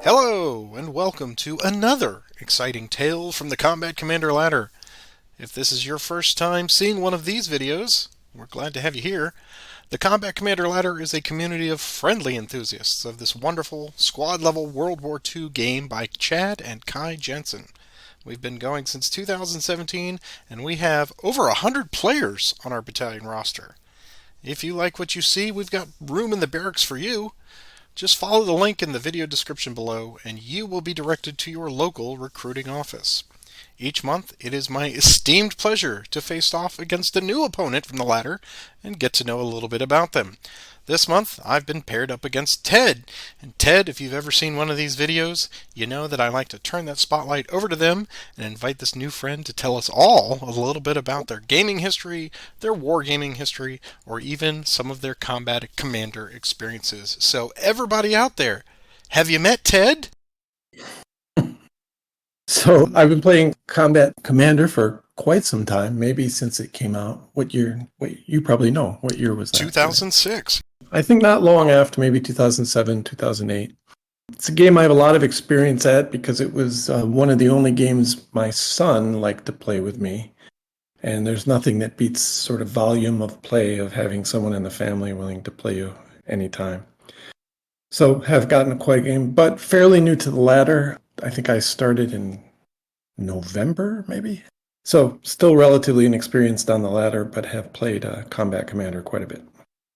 Hello, and welcome to another exciting tale from the Combat Commander Ladder. If this is your first time seeing one of these videos, we're glad to have you here. The Combat Commander Ladder is a community of friendly enthusiasts of this wonderful squad-level World War II game by Chad and Kai Jensen. We've been going since 2017, and we have over 100 players on our battalion roster. If you like what you see, we've got room in the barracks for you. Just follow the link in the video description below and you will be directed to your local recruiting office. Each month, it is my esteemed pleasure to face off against a new opponent from the ladder and get to know a little bit about them. This month, I've been paired up against Ted. And Ted, if you've ever seen one of these videos, you know that I like to turn that spotlight over to them and invite this new friend to tell us all a little bit about their gaming history, their wargaming history, or even some of their combat commander experiences. So everybody out there, have you met Ted? So I've been playing Combat Commander for quite some time, maybe since it came out. What year? Wait, you probably know. What year was that? 2006. I think not long after, maybe 2007, 2008. It's a game I have a lot of experience at because it was one of the only games my son liked to play with me. And there's nothing that beats sort of volume of play of having someone in the family willing to play you anytime. So have gotten quite a game, but fairly new to the ladder. I think I started in November, maybe. So still relatively inexperienced on the ladder, but have played Combat Commander quite a bit.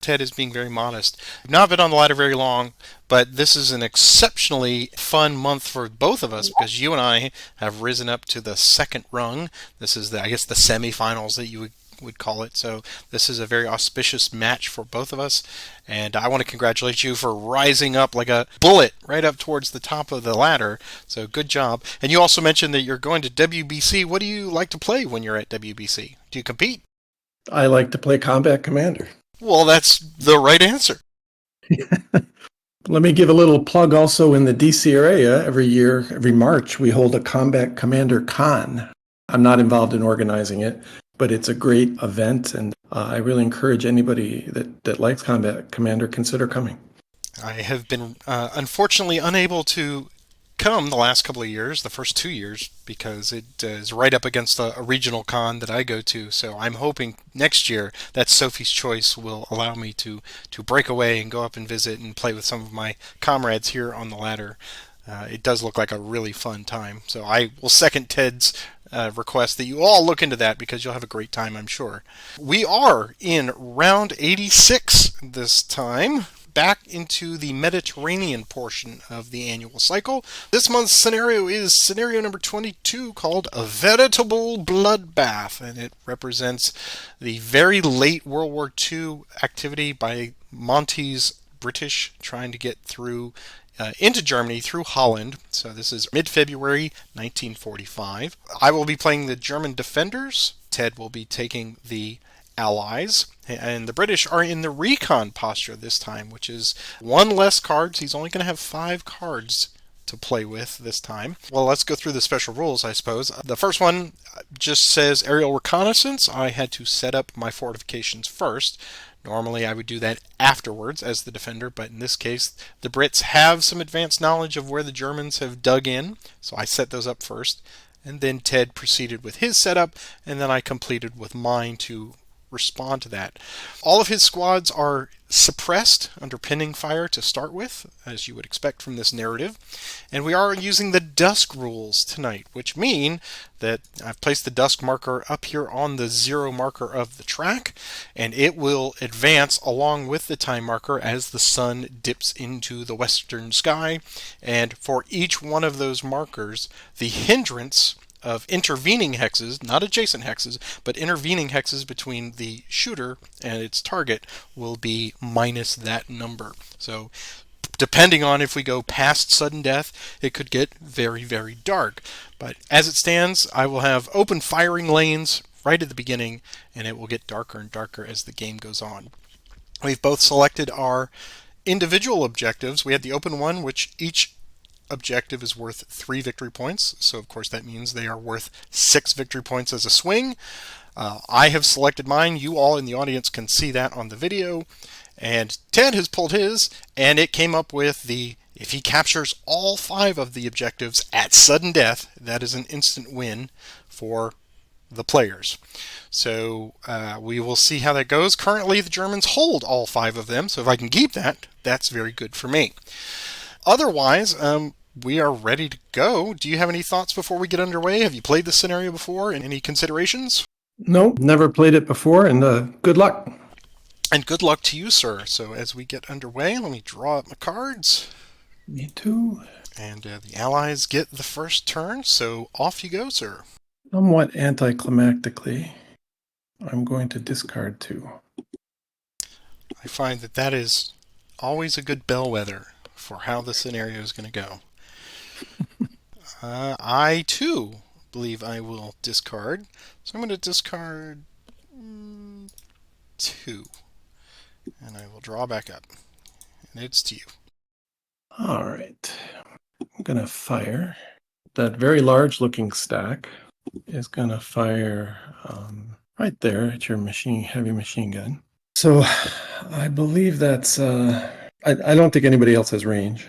Ted is being very modest. I've not been on the ladder very long, but this is an exceptionally fun month for both of us because you and I have risen up to the second rung. This is I guess the semifinals that you would call it. So this is a very auspicious match for both of us, and I want to congratulate you for rising up like a bullet right up towards the top of the ladder. So good job. And you also mentioned that you're going to WBC. What do you like to play when you're at WBC? Do you compete? I like to play Combat Commander. Well, that's the right answer. Let me give a little plug also in the DC area. Every year, every March, we hold a Combat Commander Con. I'm not involved in organizing it, but it's a great event, and I really encourage anybody that likes Combat Commander, consider coming. I have been unfortunately unable to come the last couple of years, the first 2 years, because it is right up against a regional con that I go to. So I'm hoping next year that Sophie's Choice will allow me to break away and go up and visit and play with some of my comrades here on the ladder. It does look like a really fun time. So I will second Ted's request that you all look into that because you'll have a great time, I'm sure. We are in round 86 this time, back into the Mediterranean portion of the annual cycle. This month's scenario is scenario number 22, called A Veritable Bloodbath, and it represents the very late World War II activity by Monty's British trying to get through into Germany through Holland. So this is mid-February 1945. I will be playing the German defenders. Ted will be taking the Allies, and the British are in the recon posture this time, which is one less cards. He's only going to have 5 cards to play with this time. Well, let's go through the special rules, I suppose. The first one just says aerial reconnaissance. I had to set up my fortifications first. Normally I would do that afterwards as the defender, but in this case the Brits have some advanced knowledge of where the Germans have dug in, so I set those up first. And then Ted proceeded with his setup, and then I completed with mine to respond to that. All of his squads are suppressed under pinning fire to start with, as you would expect from this narrative. And we are using the dusk rules tonight, which mean that I've placed the dusk marker up here on the 0 marker of the track, and it will advance along with the time marker as the sun dips into the western sky. And for each one of those markers, the hindrance of intervening hexes, not adjacent hexes, but intervening hexes between the shooter and its target will be minus that number. So depending on if we go past sudden death, it could get very, very dark. But as it stands, I will have open firing lanes right at the beginning, and it will get darker and darker as the game goes on. We've both selected our individual objectives. We had the open one, which each objective is worth 3 victory points, so of course that means they are worth 6 victory points as a swing. I have selected mine. You all in the audience can see that on the video. And Ted has pulled his, and it came up with the If he captures all 5 of the objectives at sudden death, that is an instant win for the players. So we will see how that goes. Currently, the Germans hold all 5 of them, so if I can keep that, that's very good for me. Otherwise, we are ready to go. Do you have any thoughts before we get underway? Have you played this scenario before? And any considerations? No, never played it before, and good luck. And good luck to you, sir. So as we get underway, let me draw up my cards. Me too. And the allies get the first turn, so off you go, sir. Somewhat anticlimactically, I'm going to discard 2. I find that that is always a good bellwether for how the scenario is going to go. I, too, believe I will discard. So I'm going to discard 2. And I will draw back up. And it's to you. All right. I'm going to fire. That very large looking stack is going to fire right there at your heavy machine gun. So I believe that's, I don't think anybody else has range.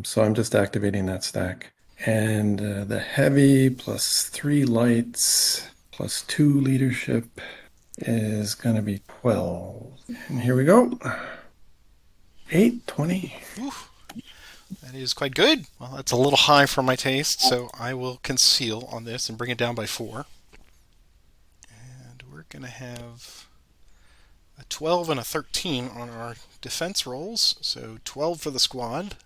So I'm just activating that stack. And the heavy plus 3 lights plus 2 leadership is going to be 12. And here we go. 8, 20. Oof. That is quite good. Well, that's a little high for my taste, so I will conceal on this and bring it down by 4. And we're going to have a 12 and a 13 on our defense rolls, so 12 for the squad.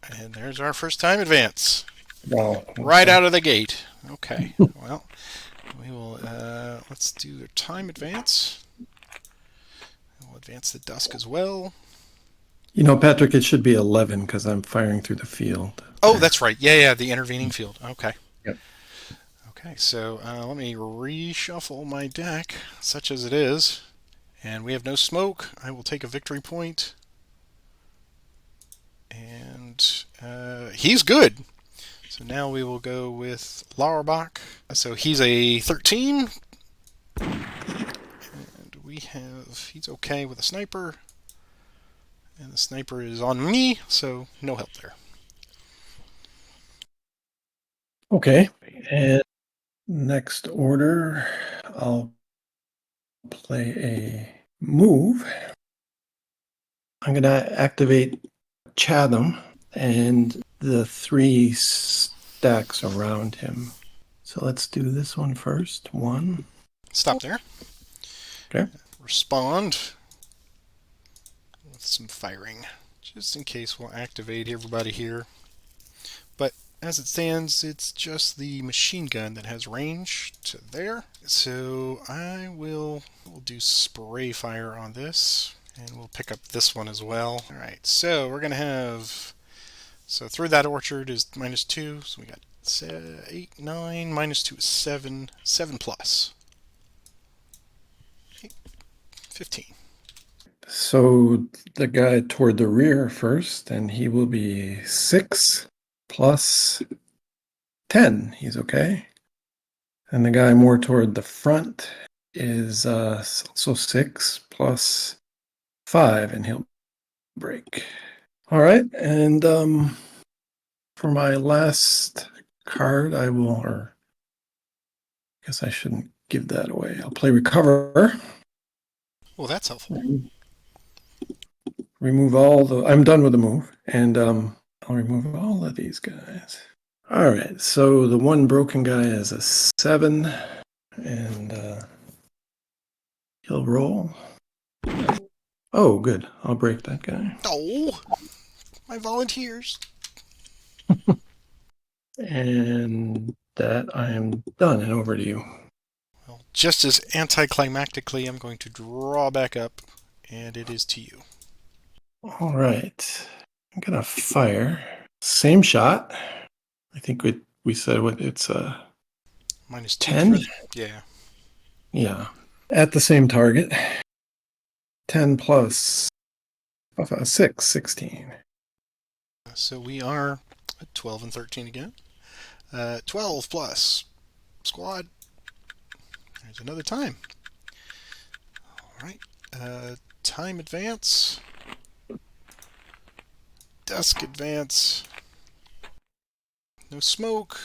And there's our first time advance. Wow. Right out of the gate. Okay, well, we will, let's do the time advance. We'll advance the dusk as well. You know, Patrick, it should be 11 because I'm firing through the field. Oh, that's right. Yeah, the intervening field. Okay. Yep. Okay, so let me reshuffle my deck, such as it is. And we have no smoke. I will take a victory point. And he's good. So now we will go with Lauerbach. So he's a 13. And he's okay with a sniper. And the sniper is on me, so no help there. Okay. And next order, I'll play a move. I'm going to activate Chatham and the 3 stacks around him. So let's do this one first. 1. Stop there. Okay. Respond with some firing. Just in case we'll activate everybody here. But as it stands, it's just the machine gun that has range to there. So we'll do spray fire on this. And we'll pick up this one as well. Alright, so we're going to have... So through that orchard is -2. So we got 8, 9, -2 is 7. 7 plus. 8, 15. So the guy toward the rear first, and he will be 6 plus 10. He's okay. And the guy more toward the front is also 6 plus 5, and he'll break. All right, and for my last card, I guess I shouldn't give that away. I'll play Recover. Well, that's helpful. Remove I'm done with the move, and I'll remove all of these guys. All right, so the one broken guy is a 7, and he'll roll. Oh, good. I'll break that guy. Oh, my volunteers. And that I am done, and over to you. Well, just as anticlimactically, I'm going to draw back up, and it is to you. All right. I'm going to fire. Same shot. I think we said it's -2. -10? Yeah. Yeah. At the same target. 10 plus 6, 16. So we are at 12 and 13 again. 12 plus squad. There's another time. All right. Time advance. Dusk advance. No smoke.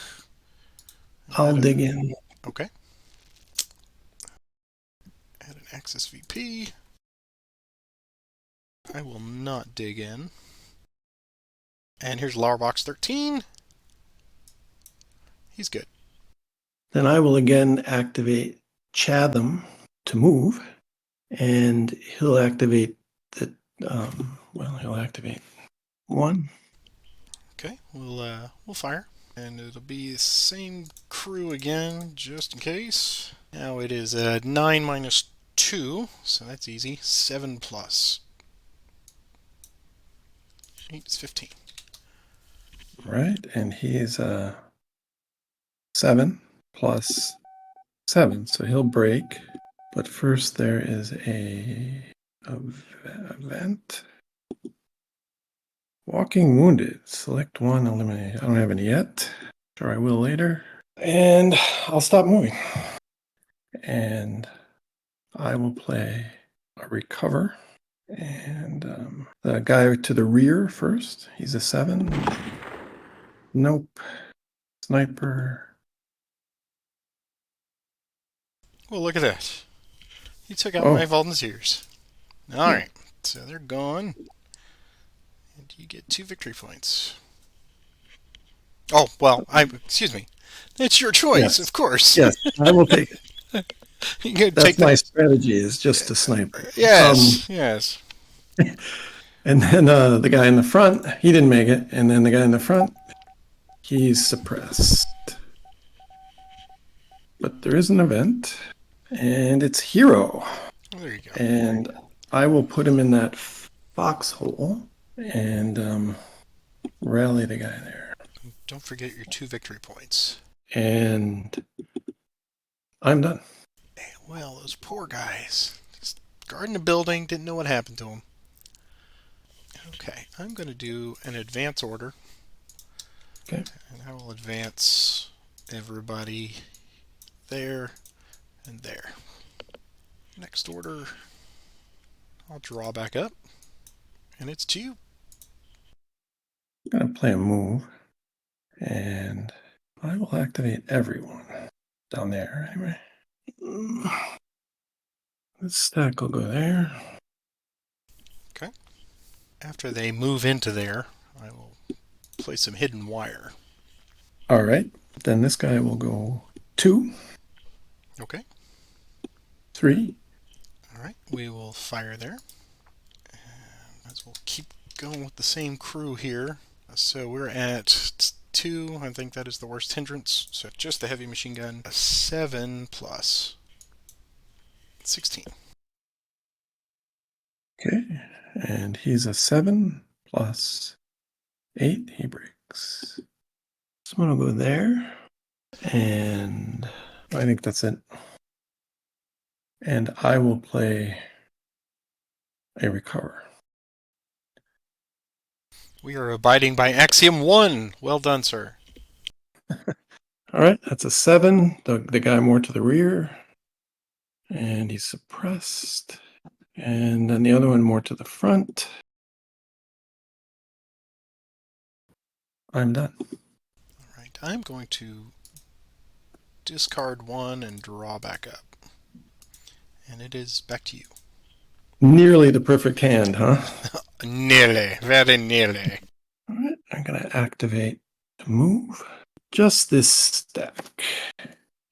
I'll dig in. Okay. Add an Axis VP. I will not dig in. And here's Lower Box 13. He's good. Then I will again activate Chatham to move, and he'll activate the. He'll activate one. Okay, we'll fire, and it'll be the same crew again, just in case. Now it is 9 minus 2, so that's easy. 7 plus 8 is 15. Right, and he's 7 plus 7, so he'll break. But first, there is a event. Walking Wounded. Select one, eliminate. I don't have any yet. Sure, I will later. And I'll stop moving. And I will play a recover. And the guy to the rear first. He's a 7. Nope. Sniper. Well, look at that. He took out my Oh, volunteers. Alright, so they're gone. And you get 2 victory points. Oh, well, excuse me. It's your choice, yes. of course. Yes, I will take it. You can That's take the. my strategy, is just a sniper. Yes, yes. And then the guy in the front, he didn't make it. And then the guy in the front, he's suppressed. But there is an event, and it's Hero. There you go. And I will put him in that foxhole and rally the guy there. Don't forget your 2 victory points. And I'm done. Well, those poor guys. Just guarding a building, didn't know what happened to them. Okay, I'm going to do an advance order. Okay. And I will advance everybody there and there. Next order, I'll draw back up. And it's to you. I'm going to play a move. And I will activate everyone down there anyway. This stack will go there. Okay. After they move into there, I will place some hidden wire. All right. Then this guy will go 2. Okay. 3. All right. We will fire there. And as we'll keep going with the same crew here. So we're at 2. I think that is the worst hindrance. So just the heavy machine gun. A 7 plus 16. Okay. And he's a 7 plus 8. He breaks. So I'm going to go there. And I think that's it. And I will play a recover. We are abiding by Axiom 1. Well done, sir. All right. That's a 7. The guy more to the rear. And he's suppressed. And then the other one more to the front. I'm done. All right. I'm going to discard 1 and draw back up. And it is back to you. Nearly the perfect hand, huh? Nearly. Very nearly. All right. I'm going to activate to move. Just this stack.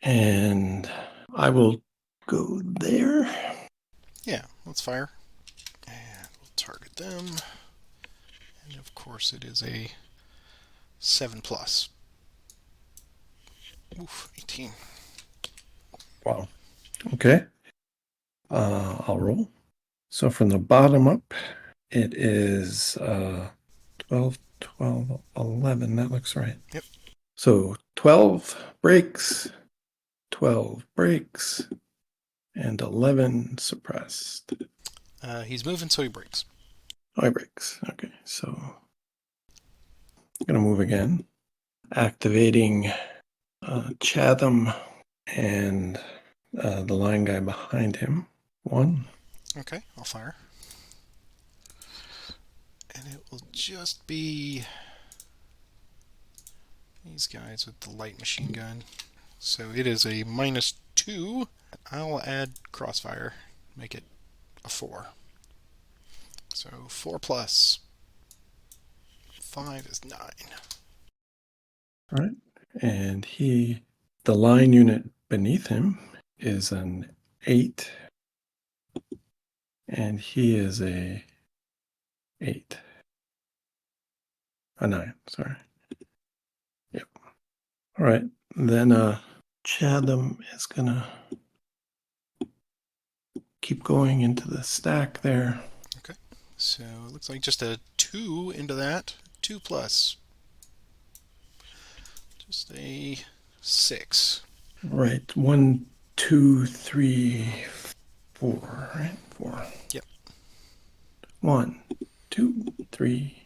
And I will go there. Yeah, let's fire. And we'll target them. And of course it is a 7 plus. Oof, 18. Wow. Okay. I'll roll. So from the bottom up, it is 12, 12, 11. That looks right. Yep. So 12 breaks, 12 breaks, and 11 suppressed. He's moving, so he breaks. Oh, he breaks. Okay, so I'm going to move again, activating Chatham and the line guy behind him. 1. Okay, I'll fire. And it will just be these guys with the light machine gun. So it is a -2. I'll add crossfire, make it a 4. So 4 plus 5 is 9. All right. And the line unit beneath him is an 8. And he is a 8. A 9, sorry. Yep. All right. Then Chatham is gonna keep going into the stack there. Okay. So it looks like just a 2 into that. 2 plus. Just a 6. Right. 1, 2, 3, 4. Right? 4. Yep. 1, 2, 3.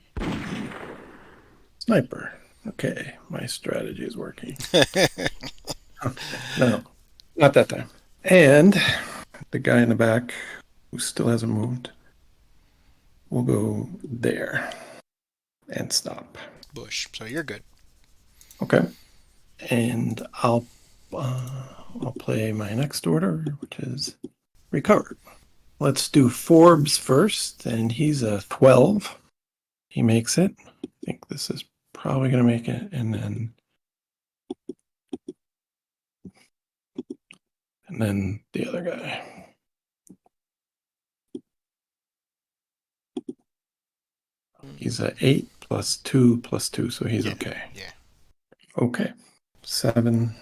Sniper. Okay, my strategy is working. No, not that time. And the guy in the back who still hasn't moved will go there and stop. Bush. So you're good. Okay. And I'll play my next order, which is recovered. Let's do Forbes first, and he's a 12. He makes it. I think this is probably going to make it, and then the other guy. He's a 8 plus 2 plus 2, so he's okay. Yeah. Okay. 7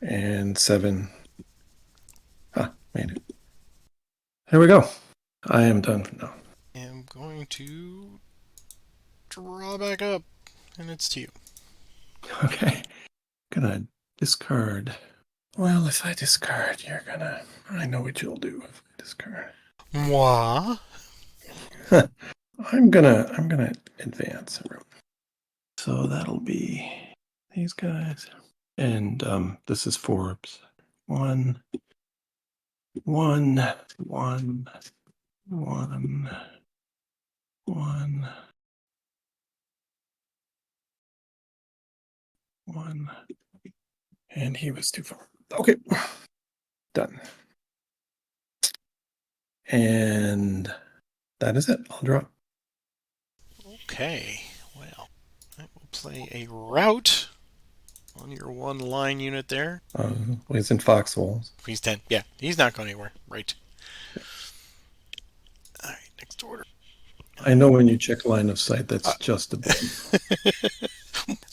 and 7. Made it. There we go. I am done for now. I'm going to draw back up, and it's to you. Okay. Gonna discard. Well, if I discard, you're gonna. I know what you'll do if I discard. Moi. I'm gonna advance a room. So that'll be these guys. And this is Forbes. 1, 1, 1, 1, 1, 1. And he was too far. Okay. Done. And that is it. I'll draw. Okay. Well, I will play a route on your one line unit there. He's in foxholes. He's 10. Yeah, he's not going anywhere. Right. All right, next order. I know when you check line of sight, that's just above.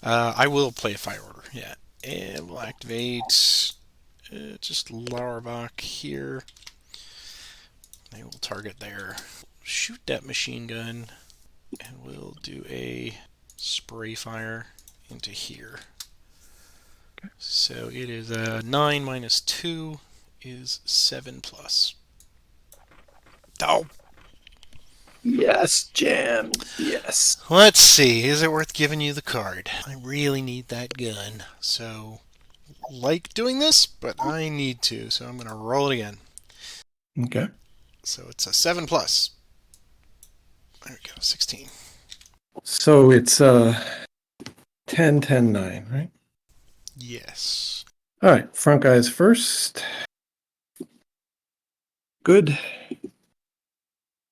I will play a fire order. Yeah. And we'll activate just Lauerbach here. They will target there. Shoot that machine gun. And we'll do a spray fire into here. Okay. So it is 9 minus 2 is 7 plus. Oh! Yes, Jan. Yes. Let's see. Is it worth giving you the card? I really need that gun. So, like doing this, but I need to. So I'm going to roll it again. Okay. So it's a 7 plus. There we go. 16. So it's 10, 10, 9, right? Yes. All right. Front guys first. Good.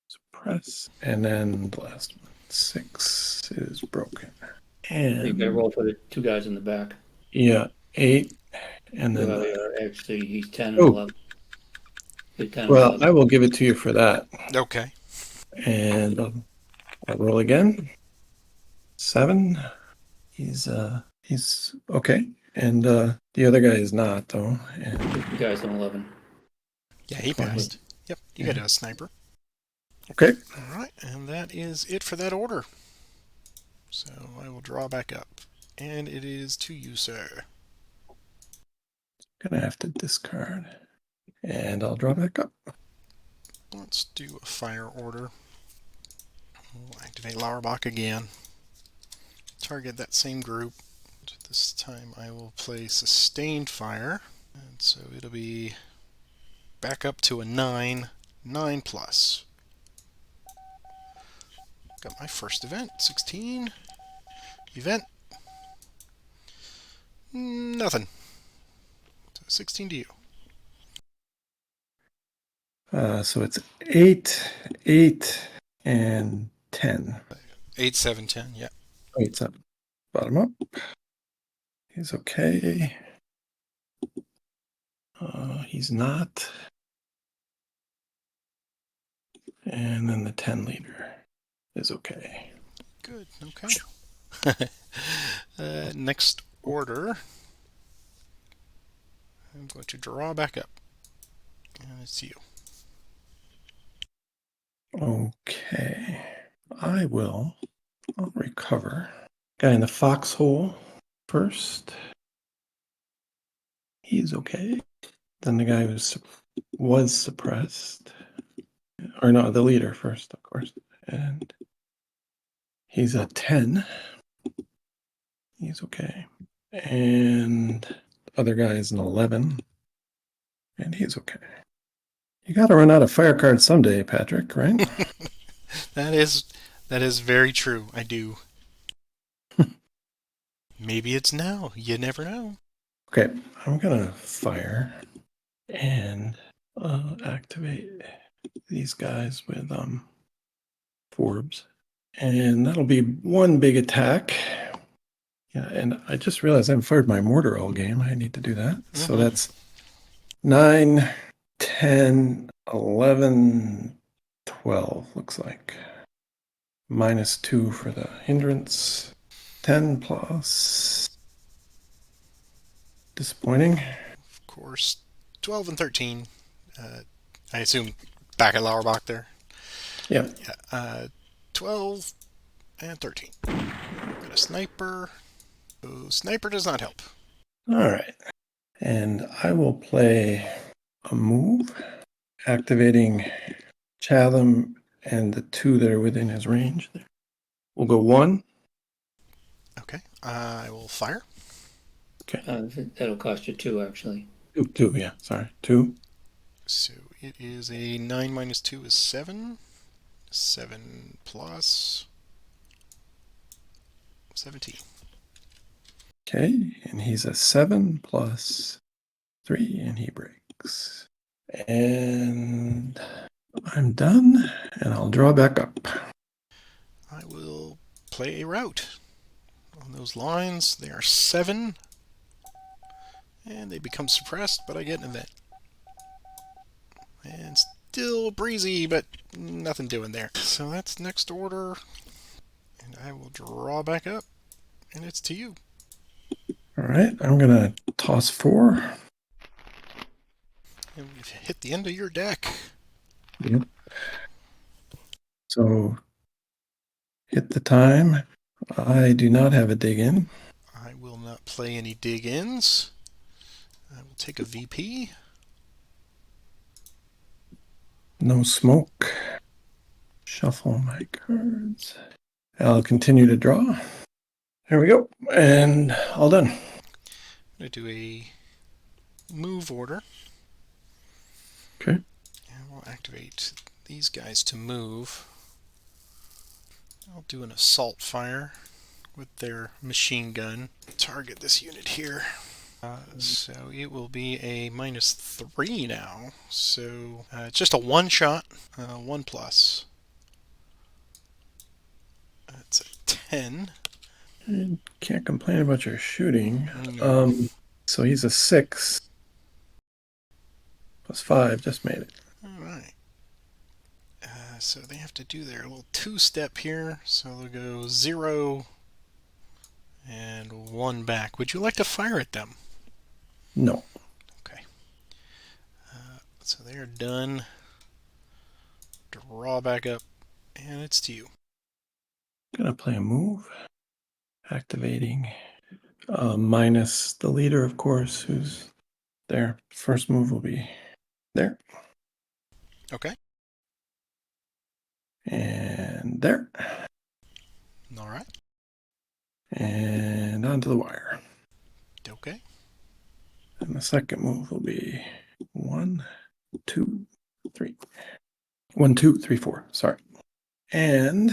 Suppress. And then the last one. 6 is broken. You got to And roll for the two guys in the back. yeah, 8. And then Actually, he's 10 and Oh. 11. He's 10 and well, 11. I will give it to you for that. Okay. And I'll roll again. 7. He's okay. And the other guy is not though. And You guys in 11. Yeah, he passed. Yep, you got a sniper. okay. All right, and that is it for that order. So I will draw back up. And it is to you, sir. Gonna have to discard. And I'll draw back up. Let's do a fire order. We'll activate Lauerbach again. Target that same group. This time I will play sustained fire. And so it'll be back up to a 9. 9 plus. Got my first event, 16. Event. Nothing. So 16 to you. So it's 8, 8, and 10. 8, 7, 10. Yeah. 8, 7. Bottom up. He's okay. He's not. And then the 10 leader is okay. Good. Okay. Next order. I'm going to draw back up. And it's you. Okay. I'll recover. Guy in the foxhole first. He's okay. Then the guy who was suppressed. Or no, the leader first, of course. And he's a 10. He's okay. And the other guy is an 11. And he's okay. You got to run out of fire cards someday, Patrick, right? That is very true. I do. Maybe it's now. You never know. Okay, I'm going to fire and activate these guys with Forbes. And that'll be one big attack. Yeah, and I just realized I haven't fired my mortar all game. I need to do that. So that's 9, 10, 11, 12, looks like. -2 for the hindrance. 10 plus. Disappointing. Of course, 12 and 13. I assume back at Lauerbach there. Yeah. Yeah. 12 and 13. Got a sniper. Oh, sniper does not help. All right. And I will play a move, activating Chatham and the 2 that are within his range. We'll go 1. Okay. I will fire. Okay. That'll cost you 2, actually. 2, yeah, sorry. 2. So it is a 9 minus 2 is 7. 7 plus 17. Okay, and he's a 7 plus 3, and he breaks. And I'm done, and I'll draw back up. I will play a route. On those lines, they are 7. And they become suppressed, but I get an event. And still breezy, but nothing doing there. So that's next order. And I will draw back up. And it's to you. All right, I'm going to toss 4. And we've hit the end of your deck. Yep. So hit the time. I do not have a dig in. I will not play any dig-ins. I will take a VP. No smoke. Shuffle my cards. I'll continue to draw. There we go. And all done. I'm going to do a move order. Okay. And we'll activate these guys to move. I'll do an assault fire with their machine gun. Target this unit here. So it will be a -3 now. So it's just a one shot, 1 plus. That's a 10. I can't complain about your shooting. No. So he's a 6. Plus 5 just made it. All right. So they have to do their little 2-step here. So they'll go 0 and 1 back. Would you like to fire at them? No. Okay. So they are done. Draw back up, and it's to you. Gonna play a move. Activating minus the leader, of course, who's there. First move will be there. Okay. And there. All right. And onto the wire. Okay. And the second move will be 1, 2, 3. 1, 2, 3, 4. Sorry. And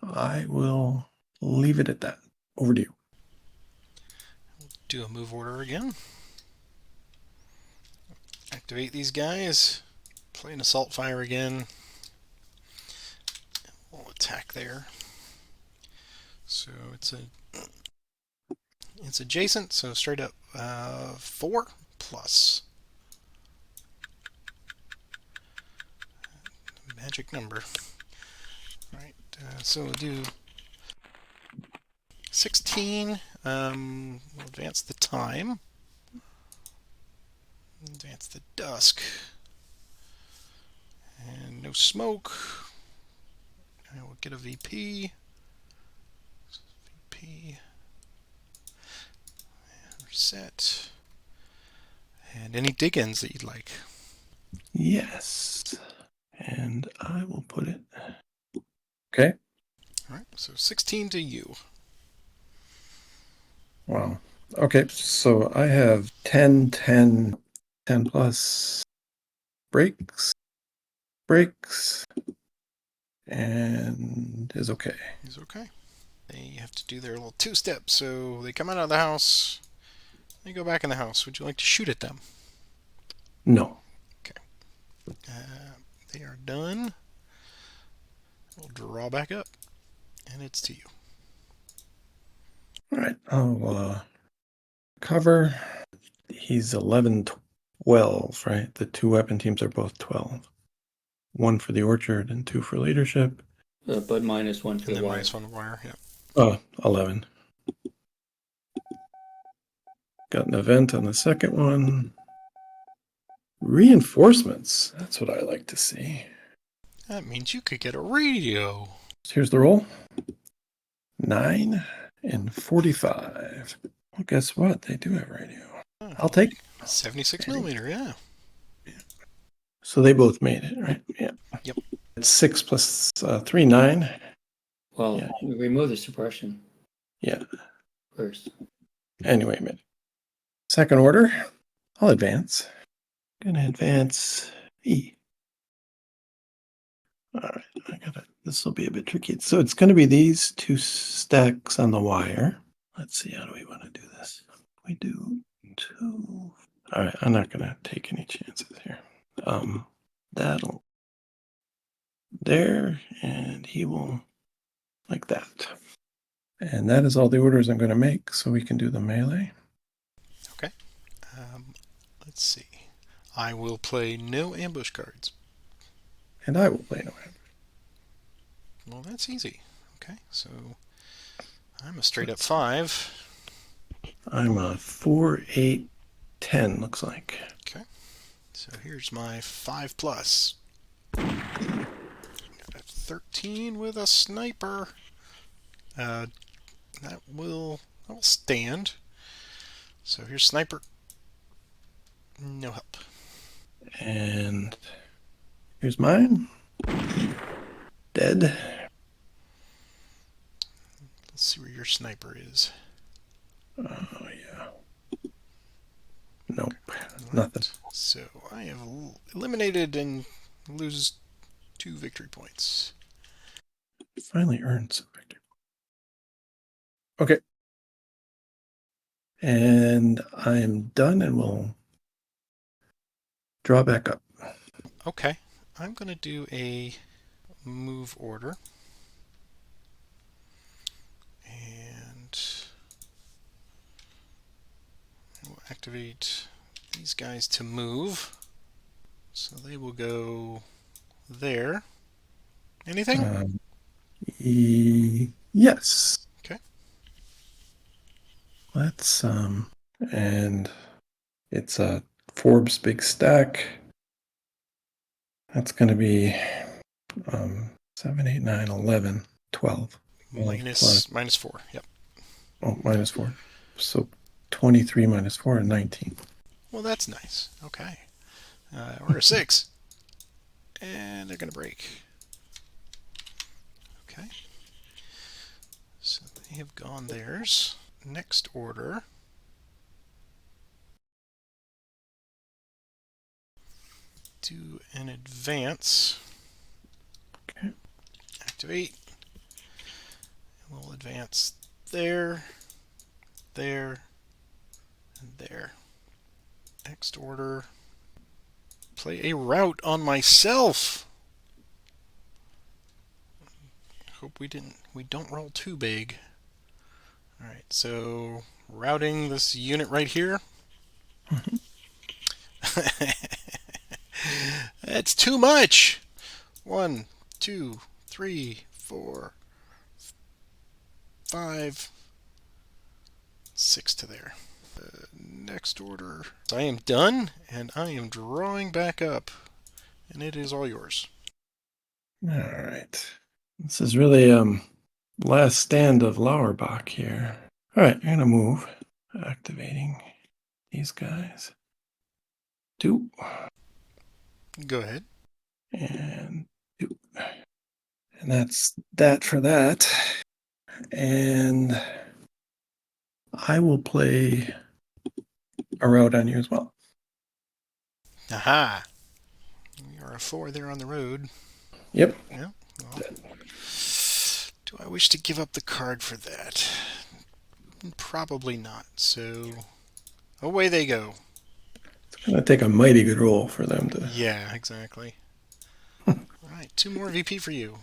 I will leave it at that. Over to you. Do a move order again. Activate these guys. Play an assault fire again. We'll attack there. So it's adjacent, so straight up 4 plus magic number. Right. So we'll do 16. We'll advance the time. Advance the dusk. And no smoke. And we'll get a VP. VP. Reset. And any dig-ins that you'd like. Yes. And I will put it. Okay. All right. So 16 to you. Wow. Okay. So I have 10, 10, 10 plus breaks, and is okay. He's okay. They have to do their little two-step. So they come out of the house. They go back in the house. Would you like to shoot at them? No. They are done. We'll draw back up, and it's to you. All right. I'll cover. He's 11, 12, right? The two weapon teams are both 12. 1 for the orchard and 2 for leadership. But -1 for And the then wire. -1 wire, yeah. 11. Got an event on the second one. Reinforcements. That's what I like to see. That means you could get a radio. So here's the roll. 9 and 45. Well, guess what? They do have radio. I'll take 76 millimeter, yeah. So they both made it, right? Yeah. Yep. It's 6 plus 3, 9. Well, Yeah. we remove the suppression Yeah. first. Anyway, second order. I'll advance. Gonna advance E. All right, this will be a bit tricky. So it's going to be these 2 stacks on the wire. Let's see, how do we want to do this? We do 2. All right, I'm not going to take any chances here. That'll there, and he will like that. And that is all the orders I'm going to make, so we can do the melee. Okay. Let's see. I will play no ambush cards. And I will play no ambush. Well, that's easy. Okay, so I'm a straight up 5. I'm a 4, 8, 10, looks like. Okay. So here's my 5 plus. Got a 13 with a sniper. That will stand. So here's sniper. No help. And here's mine. Dead. Let's see where your sniper is. Oh, yeah. Nope. Nothing. So I have eliminated and lose 2 victory points. Finally earned some victory. Okay. And I'm done and we'll draw back up. Okay. I'm going to do a move order. And we'll activate these guys to move. So they will go there. Anything? Yes. Okay. Let's and it's a Forbes big stack. That's going to be 7, 8, 9, 11, 12. Minus 4. Yep. Oh, minus 4. So 23 minus 4 and 19. Well, that's nice. Okay. We're a 6. And they're going to break. Okay. So they have gone theirs. Next order. Do an advance. Okay. Activate. advance there, there, and there. Next order. Play a rout on myself. Hope we don't roll too big. Alright, so routing this unit right here. That's too much. 1, 2, 3, 4, 5, 6 to there. Next order. I am done, and I am drawing back up, and it is all yours. All right. This is really last stand of Lauerbach here. All right, I'm gonna move, activating these guys. 2 Go ahead. and 2, and that's that for that. And I will play a route on you as well. Aha! You're a 4 there on the road. Yep. Yeah. Well, do I wish to give up the card for that? Probably not. So away they go. It's gonna take a mighty good roll for them to. Yeah, exactly. All right, 2 more VP for you.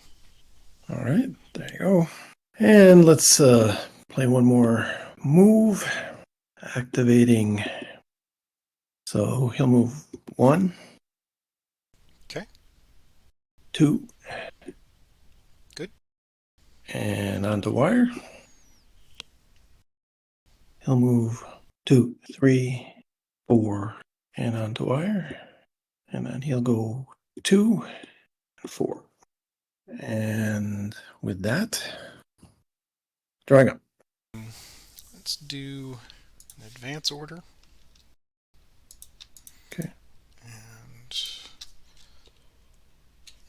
All right, there you go. And let's play one more move, activating. So he'll move 1. Okay. 2. Good. And onto wire. He'll move 2, 3, 4, and onto wire. And then he'll go 2 and 4. And with that, drawing up. Let's do an advance order. Okay. And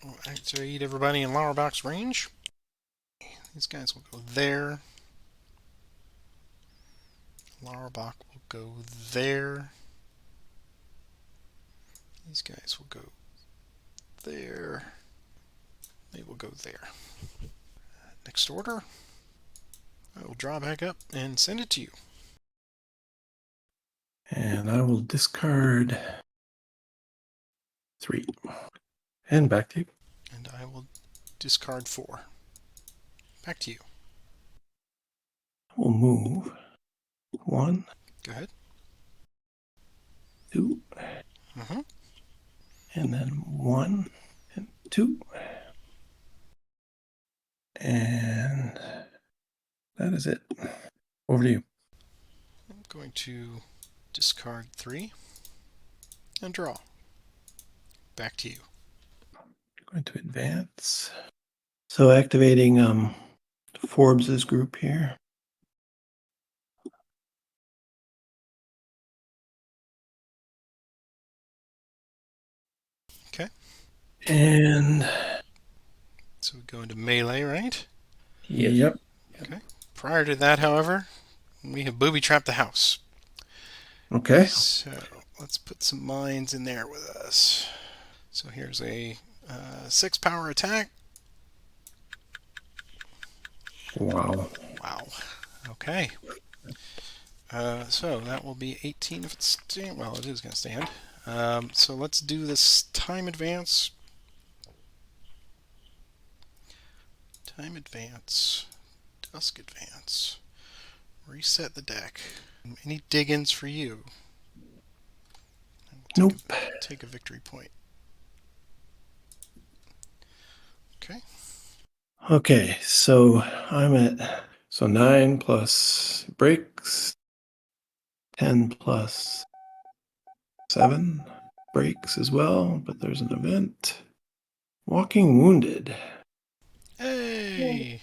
we'll activate everybody in Lauerbach's range. These guys will go there. Lauerbach will go there. These guys will go there. They will go there. Next order. I will draw back up and send it to you. And I will discard 3. And back to you. And I will discard 4. Back to you. We'll move 1, Go ahead. 2, Mm-hmm. and then 1 and 2. And that is it. Over to you. I'm going to discard 3 and draw. Back to you. Going to advance. So activating Forbes's group here. Okay. And So we go into melee, right? yep. Okay. Prior to that, however, we have booby-trapped the house. Okay. So let's put some mines in there with us. So here's a 6 power attack. Wow. Wow. Okay. So that will be 18 if it's well, it is going to stand. So let's do this time advance. Time advance. Dusk advance. Reset the deck. Any dig-ins for you? Nope. Take a victory point. Okay. Okay, so I'm at 9 plus breaks, 10 plus 7 breaks as well, but there's an event. Walking wounded. Hey!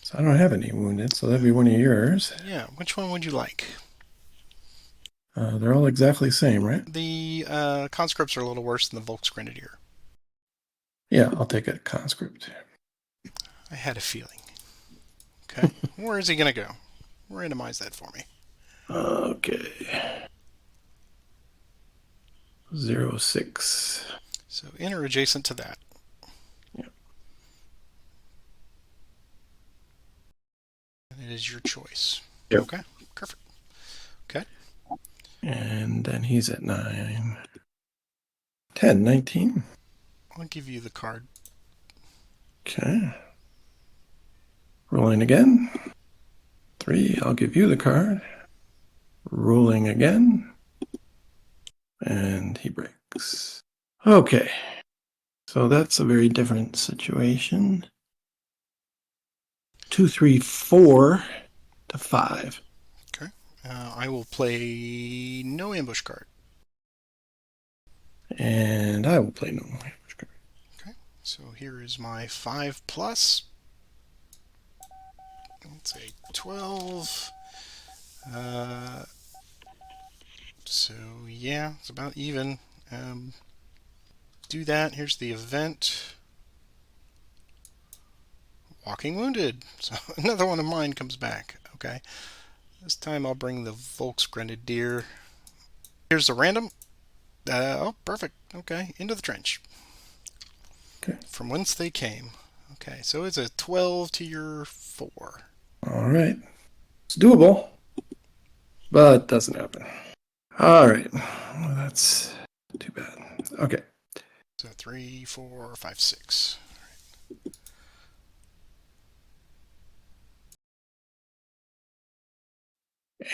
So I don't have any wounded, so that'd be one of yours. Yeah, which one would you like? They're all exactly the same, right? The conscripts are a little worse than the Volksgrenadier. Yeah, I'll take a conscript. I had a feeling. Okay. Where is he going to go? Randomize that for me. Okay. 0, 6. So in or adjacent to that. Yeah. is your choice. Yep. Okay, perfect. Okay. And then he's at 9. 10, 19. I'll give you the card. Okay. Rolling again. 3, I'll give you the card. Rolling again. And he breaks. Okay. So that's a very different situation. 2, 3, 4 to 5. Okay. I will play no ambush card. And I will play no ambush card. Okay. So here is my 5 plus. Let's say 12. So yeah, it's about even. Do that. Here's the event. Walking Wounded. So another one of mine comes back. Okay. This time I'll bring the Volksgrenadier. Here's the random. Oh, perfect. Okay. Into the trench. Okay. From whence they came. Okay. So it's a 12 to your 4. All right. It's doable, but doesn't happen. All right. Well, that's too bad. Okay. So 3, 4, 5, 6.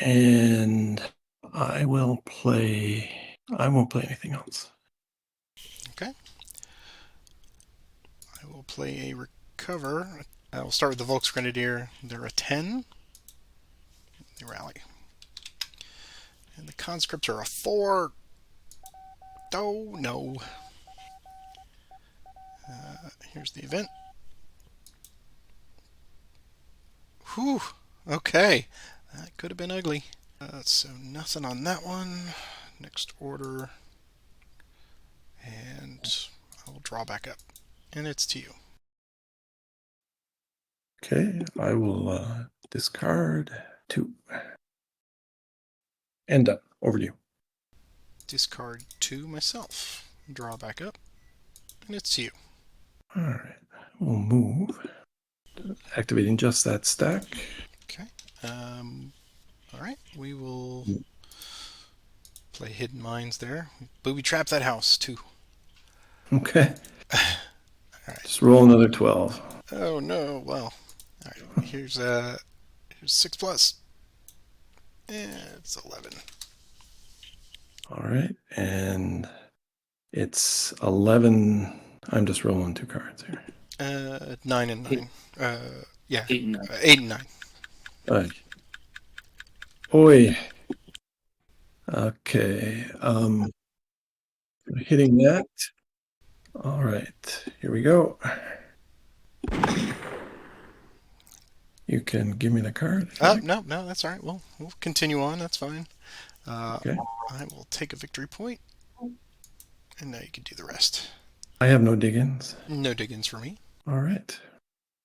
And I won't play anything else. Okay. I will play a recover. I will start with the Volksgrenadier. They're a 10. They rally. And the conscripts are a 4. Oh, no. Here's the event. Whew. Okay. That could have been ugly. So nothing on that one. Next order. And I will draw back up. And it's to you. Okay. I will discard 2. And done. Over to you. Discard 2 myself. Draw back up. And it's to you. All right. We'll move. Activating just that stack. Okay. All right. We will play Hidden Mines there. Booby trap that house, too. Okay. All right. Just roll another 12. Oh, no. Well. All right. Here's 6 plus. It's 11. All right. And it's 11. I'm just rolling 2 cards here. 9 and 9. Yeah. 8 and 9. 8 and 9. Oi. Okay. Hitting that. All right. Here we go. You can give me the card. No, that's all right. We'll continue on. That's fine. Okay. I will take a victory point, and now you can do the rest. I have no diggins. No diggins for me. All right.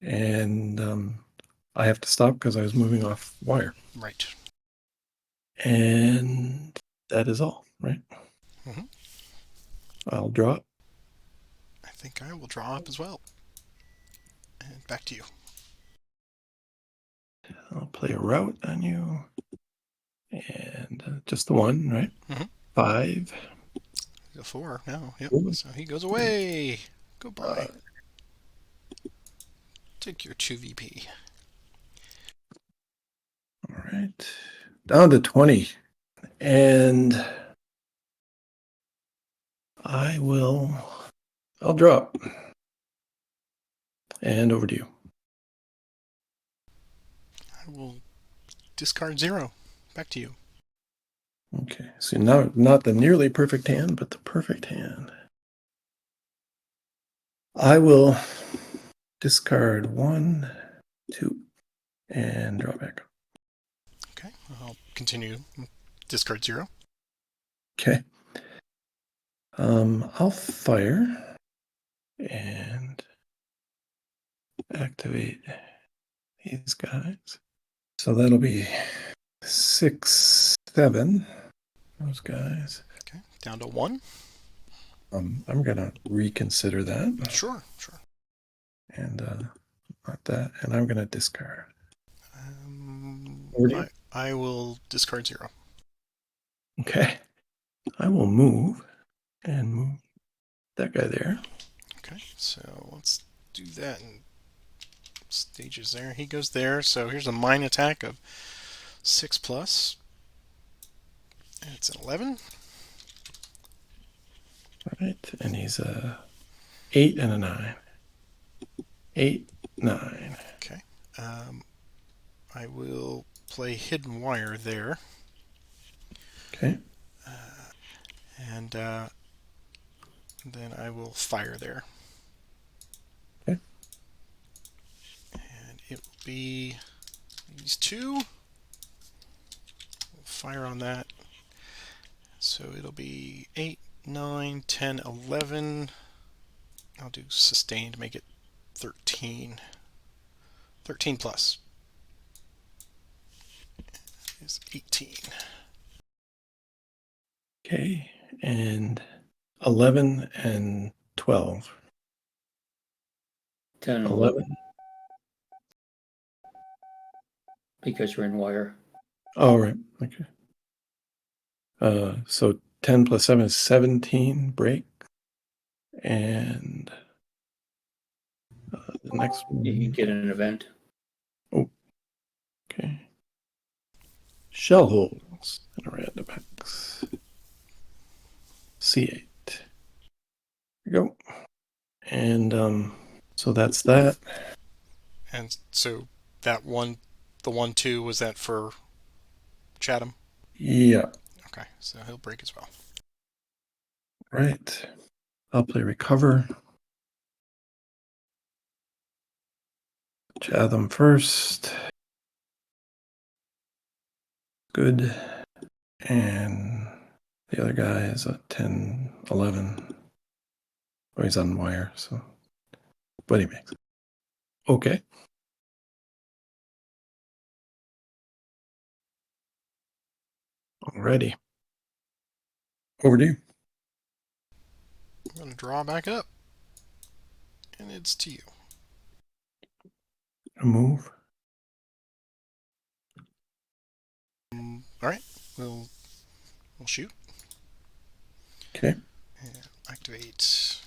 And I have to stop because I was moving off wire. Right. And that is all, right? Mhm. I'll draw it. I think I will draw up as well. And back to you. I'll play a route on you. And just the 1, right? Mhm. 5. He's a 4 now. Yep. Ooh. So he goes away. Goodbye. Take your 2 VP. All right. Down to 20. And I'll drop. And over to you. I will discard 0. Back to you. Okay. So now not the nearly perfect hand, but the perfect hand. I will discard 1, 2, and draw back. Okay. I'll continue. Discard 0. Okay. I'll fire and activate these guys. So that'll be 6, 7. Those guys. Okay. Down to 1. I'm gonna reconsider that. Sure. And not that. And I'm gonna discard. Over to you. I will discard 0. Okay. I will move and move that guy there. Okay, so let's do that in stages there. He goes there, so here's a mine attack of 6 plus. And it's an 11. All right, and he's a 8 and a 9. 8, 9. Okay. I will play Hidden Wire there. Okay. And then I will fire there. Okay. And it will be these 2. We'll fire on that. So it'll be 8, 9, 10, 11. I'll do sustained, make it 13. 13 plus is 18. Okay, and 11 and 12. 10 and 11. because you're in wire. Oh, right. Okay. So 10 plus 7 is 17 break. And the next You one. get an event. Okay. Shell holes in a random hex. C8. There we go. And so that's that. And so that one, the 1, 2, was that for Chatham? Yeah. Okay, so he'll break as well. Right. I'll play recover. Chatham first. Good. And the other guy is a 10, 11. Oh, he's on wire, so. But he makes it. Okay. Alrighty. Over to you. I'm going to draw back up. And it's to you. A move. All right, we'll shoot. Okay. And activate.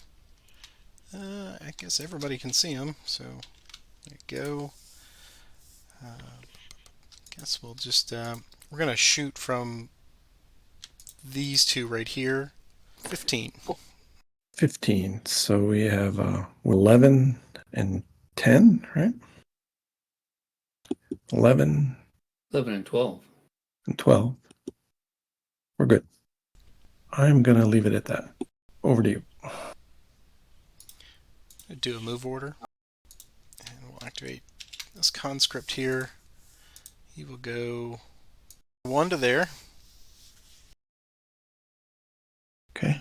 I guess everybody can see him, so there you go. Guess we'll just we're gonna shoot from these 2 right here. 15. 15. So we have 11 and 10, right? 11 11 and 12. and 12. We're good. I'm going to leave it at that. Over to you. Do a move order, and we'll activate this conscript here. He will go 1 to there. Okay.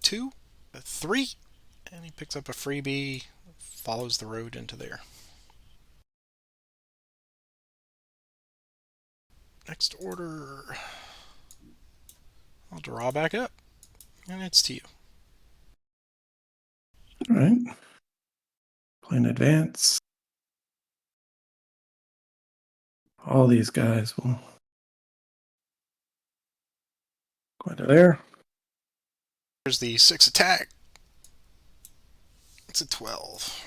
2, 3, and he picks up a freebie, follows the road into there. Next order, I'll draw back up, and it's to you. All right. Play in advance. All these guys will go into there. Here's the 6 attack. It's a 12.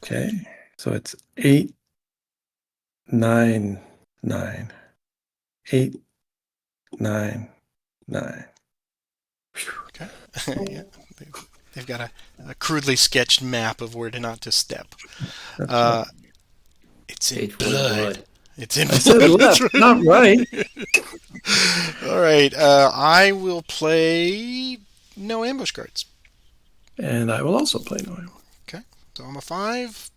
Okay. So it's 8, 9, 9. 8, 9, 9. Okay. Yeah, they've got a crudely sketched map of where to not to step. It's in blood. It's in I said blood. left, not right. All right. I will play no ambush guards. And I will also play no ambush. Okay. So I'm a 5.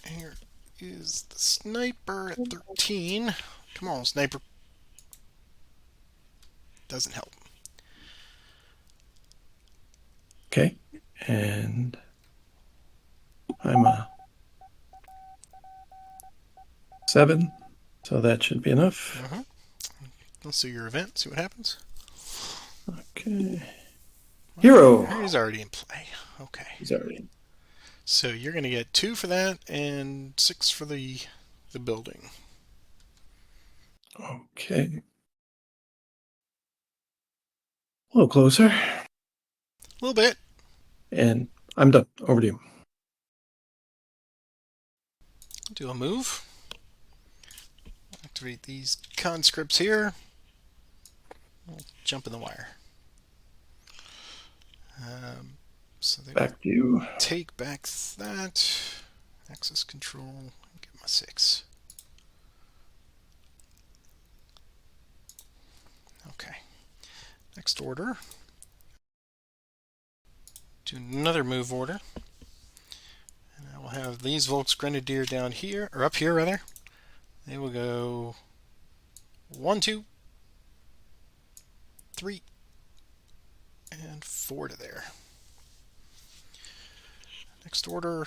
Here is the sniper at 13. Come on, sniper. Doesn't help. Okay. And I'm a 7. So that should be enough. Let's see your event. See what happens. Okay. Hero. He's already in play. Okay. He's already. So you're going to get 2 for that and 6 for the building. Okay. A little closer. A little bit. And I'm done. Over to you. Do a move. Activate these conscripts here. We'll jump in the wire. So they Back to you. take back that. Access control. Get my 6. Okay. Next order. Do another move order. And I will have these Volksgrenadier down here, or up here rather. They will go 1, 2, 3, and 4 to there. Next order.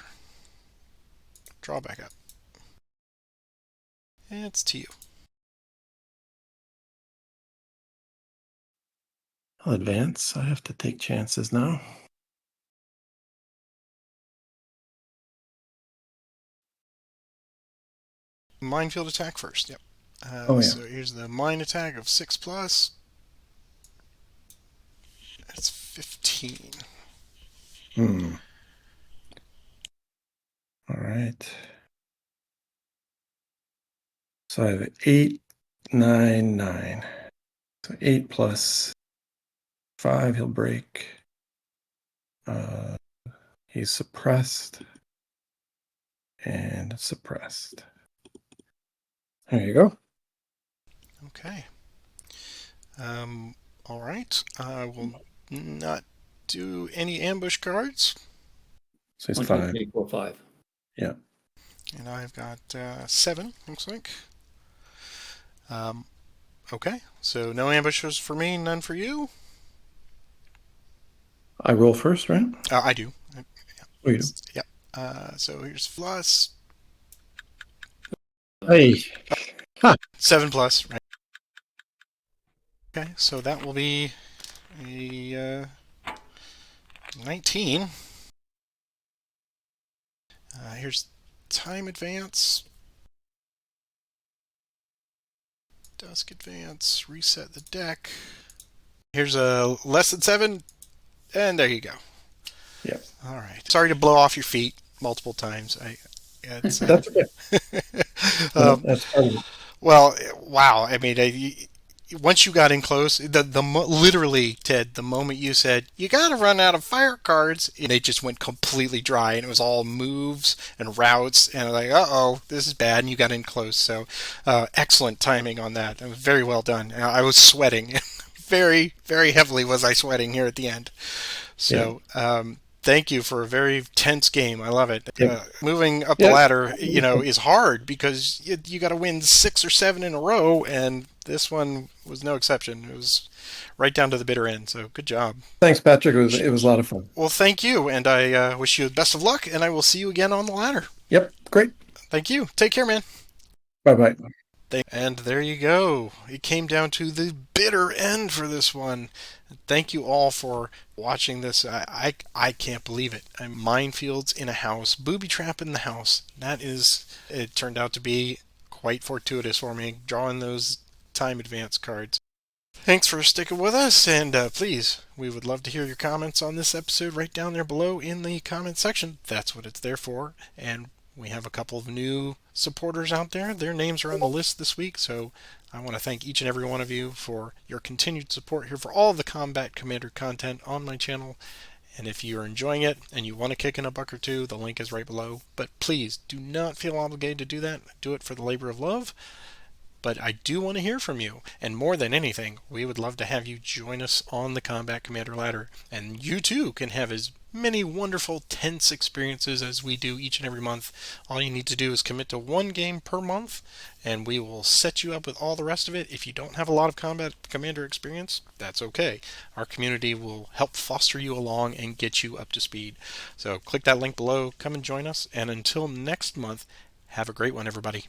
Draw back up. It's to you. I'll advance. I have to take chances now. Minefield attack first. Yep. Oh, yeah. So here's the mine attack of 6 plus. That's 15. All right. So I have 8, 9, 9. So 8 plus 5, he'll break. He's suppressed. And suppressed. There you go. Okay. All right. I will not do any ambush cards. So he's 1, 2, 5. 3, 4, 5. Yeah. And I've got 7, looks like. Okay. So no ambushes for me, none for you. I roll first, right? I do. Oh, you do? Yep. So here's plus. Hey. 7 plus, right? Okay, so that will be a 19. Here's time advance. Dusk advance. Reset the deck. Here's a less than 7. And there you go. Yeah. All right. Sorry to blow off your feet multiple times. It's, That's okay. That's part of it. well, wow. I mean, once you got in close, literally, Ted, the moment you said you got to run out of fire cards, they just went completely dry, and it was all moves and routes, and like, uh-oh, this is bad, and you got in close. So, excellent timing on that. It was very well done. I was sweating, very, very heavily was I sweating here at the end. So, thank you for a very tense game. I love it. Moving up the ladder, is hard because you got to win 6 or 7 in a row, and this one was no exception. It was right down to the bitter end. So good job. Thanks, Patrick. It was a lot of fun. Well, thank you, and I wish you the best of luck, and I will see you again on the ladder. Yep, great. Thank you. Take care, man. Bye-bye. And there you go. It came down to the bitter end for this one. Thank you all for watching this. I can't believe it. Minefields in a house, booby trap in the house. It turned out to be quite fortuitous for me, drawing those time advance cards. Thanks for sticking with us, and please, we would love to hear your comments on this episode right down there below in the comment section. That's what it's there for. And we have a couple of new supporters out there. Their names are on the list this week, so I want to thank each and every one of you for your continued support here for all the Combat Commander content on my channel. And if you're enjoying it and you want to kick in a buck or two, the link is right below. But please do not feel obligated to do that. Do it for the labor of love. But I do want to hear from you, and more than anything, we would love to have you join us on the Combat Commander ladder, and you too can have as many wonderful tense experiences as we do each and every month. All you need to do is commit to 1 game per month, and we will set you up with all the rest of it. If you don't have a lot of Combat Commander experience, that's okay. Our community will help foster you along and get you up to speed. So click that link below, come and join us, and until next month, have a great one, everybody.